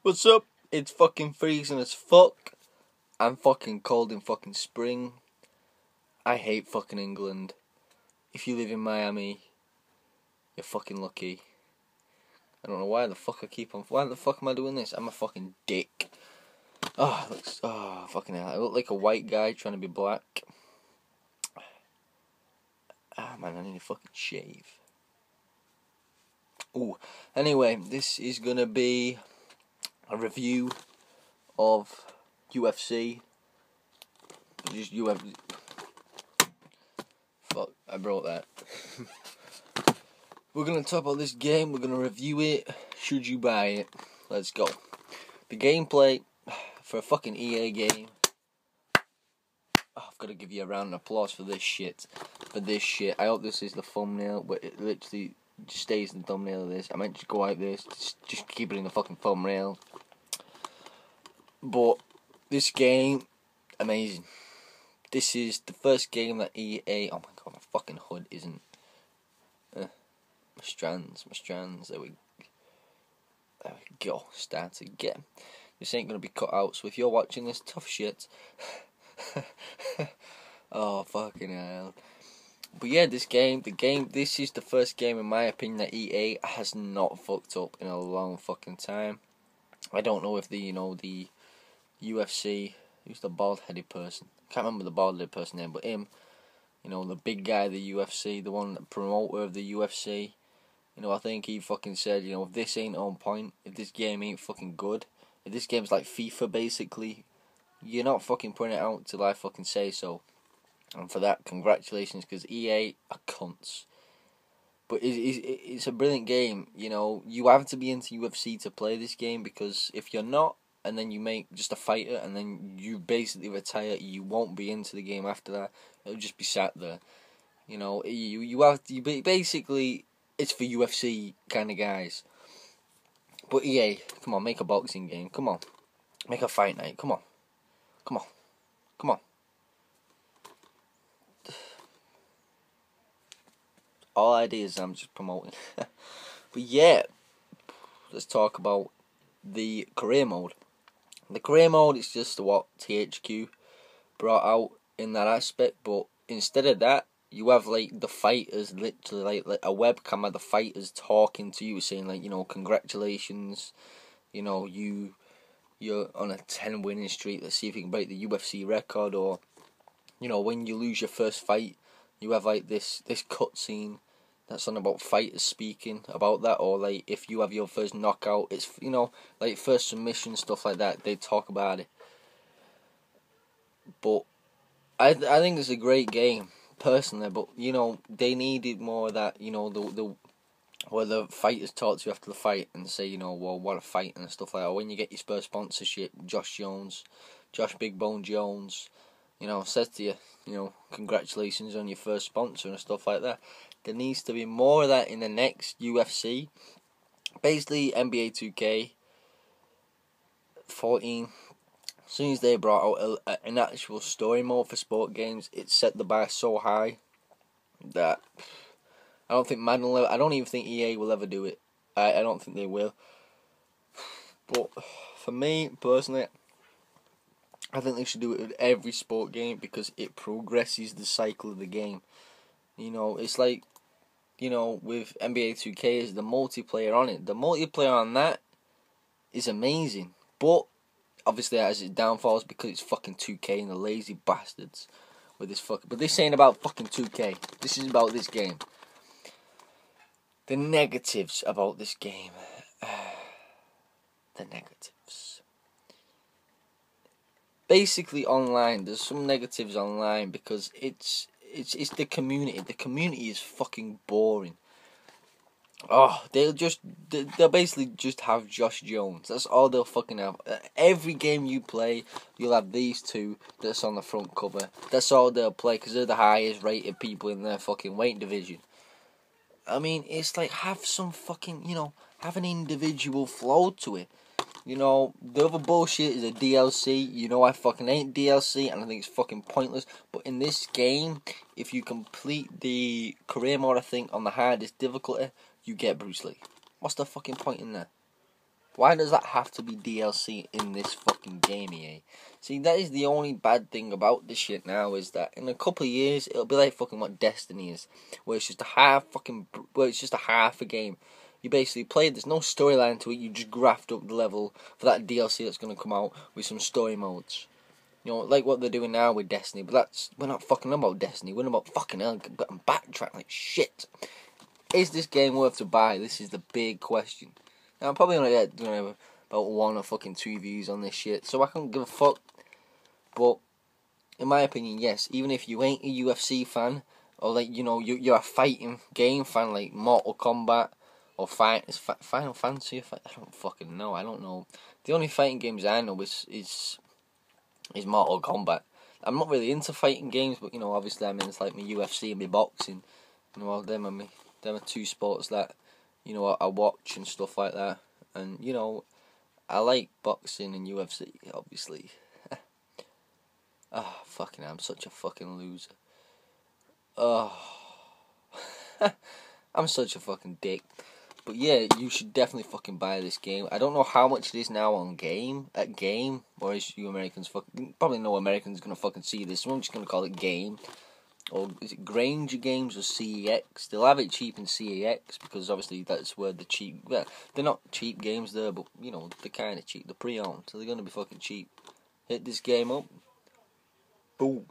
What's up? It's fucking freezing as fuck. I'm fucking cold in fucking spring. I hate fucking England. If you live in Miami, you're fucking lucky. I don't know why the fuck why the fuck am I doing this? I'm a fucking dick. Fucking hell. I look like a white guy trying to be black. Man, I need to fucking shave. Ooh. Anyway, this is gonna be a review of UFC. Just UFC. Fuck, I brought that. We're gonna talk about this game, we're gonna review it. Should you buy it? Let's go. The gameplay for a fucking EA game. I've gotta give you a round of applause for this shit. I hope this is the thumbnail, but it literally just stays the thumbnail of this. I might just go like this, just keep it in the fucking thumbnail. But this game, amazing. This is the first game that EA. Oh my god, my fucking hood isn't. My strands. There we go. Start again. This ain't gonna be cut out. So if you're watching this, tough shit. Oh fucking hell. But yeah, this is the first game in my opinion that EA has not fucked up in a long fucking time. I don't know if the UFC, who's the bald-headed person? Can't remember the bald-headed person name, but him, the big guy of the UFC, the one promoter of the UFC. I think he fucking said, if this ain't on point, if this game ain't fucking good, if this game's like FIFA basically, you're not fucking putting it out till I fucking say so. And for that, congratulations, because EA are cunts. But it's a brilliant game. You have to be into UFC to play this game, because if you're not, and then you make just a fighter, and then you basically retire, you won't be into the game after that. It'll just be sat there. Basically, it's for UFC kind of guys. But EA, come on, make a boxing game. Come on, make a fight night. Come on. All ideas I'm just promoting. But yeah, let's talk about the career mode. The career mode is just what THQ brought out in that aspect, but instead of that, you have like the fighters literally like a webcam of the fighters talking to you, saying like, congratulations, you're on a 10 winning streak, let's see if you can break the UFC record, or when you lose your first fight, you have like this cutscene that's on about fighters speaking about that, or like if you have your first knockout, it's like first submission, stuff like that, they talk about it. But I think it's a great game personally, but they needed more of that, where the fighters talk to you after the fight and say, well, what a fight and stuff like that. Or when you get your first sponsorship, Josh Big Bone Jones, says to you, congratulations on your first sponsor and stuff like that. There needs to be more of that in the next UFC. Basically, NBA 2K 14, as soon as they brought out an actual story mode for sport games, it set the bar so high that I don't think Madden will ever, I don't even think EA will ever do it. I don't think they will. But for me, personally, I think they should do it with every sport game, because it progresses the cycle of the game. It's like, with NBA 2K is the multiplayer on it. The multiplayer on that is amazing. But obviously it has its downfalls, because it's fucking 2K and the lazy bastards with this fucking. But this ain't about fucking 2K. This is about this game. The negatives about this game. The negatives. Basically online, there's some negatives online, because it's the community. The community is fucking boring. They'll basically just have Josh Jones. That's all they'll fucking have. Every game you play, you'll have these two that's on the front cover. That's all they'll play, because they're the highest rated people in their fucking weight division. I mean, it's like, have some fucking, have an individual flow to it. The other bullshit is a DLC. I fucking hate DLC, and I think it's fucking pointless. But in this game, if you complete the career mode, I think, on the hardest difficulty, you get Bruce Lee. What's the fucking point in that? Why does that have to be DLC in this fucking game, EA? See, that is the only bad thing about this shit now, is that in a couple of years it'll be like fucking what Destiny is, where it's just a half a game. You basically play, there's no storyline to it, you just graft up the level for that DLC that's gonna come out with some story modes. You know, like what they're doing now with Destiny, but we're not fucking about Destiny, we're about fucking hell, I'm backtrack like shit. Is this game worth to buy? This is the big question. Now, I'm probably gonna get about 1 or fucking 2 views on this shit, so I can't give a fuck. But in my opinion, yes. Even if you ain't a UFC fan, or like you're a fighting game fan, like Mortal Kombat or Final Fantasy. I don't fucking know. I don't know. The only fighting games I know is Mortal Kombat. I'm not really into fighting games, but obviously I'm into like my UFC and my boxing. Them are 2 sports that I watch and stuff like that. And I like boxing and UFC, obviously. Oh, fucking hell, I'm such a fucking loser. Oh, I'm such a fucking dick. But yeah, you should definitely fucking buy this game. I don't know how much it is now on Game, or is you Americans probably no Americans gonna fucking see this, so I'm just gonna call it Game. Or is it Granger Games or CEX? They'll have it cheap in CEX, because obviously that's where the cheap, well, they're not cheap games there, but they're kinda cheap, they're pre-owned, so they're gonna be fucking cheap. Hit this game up. Boom.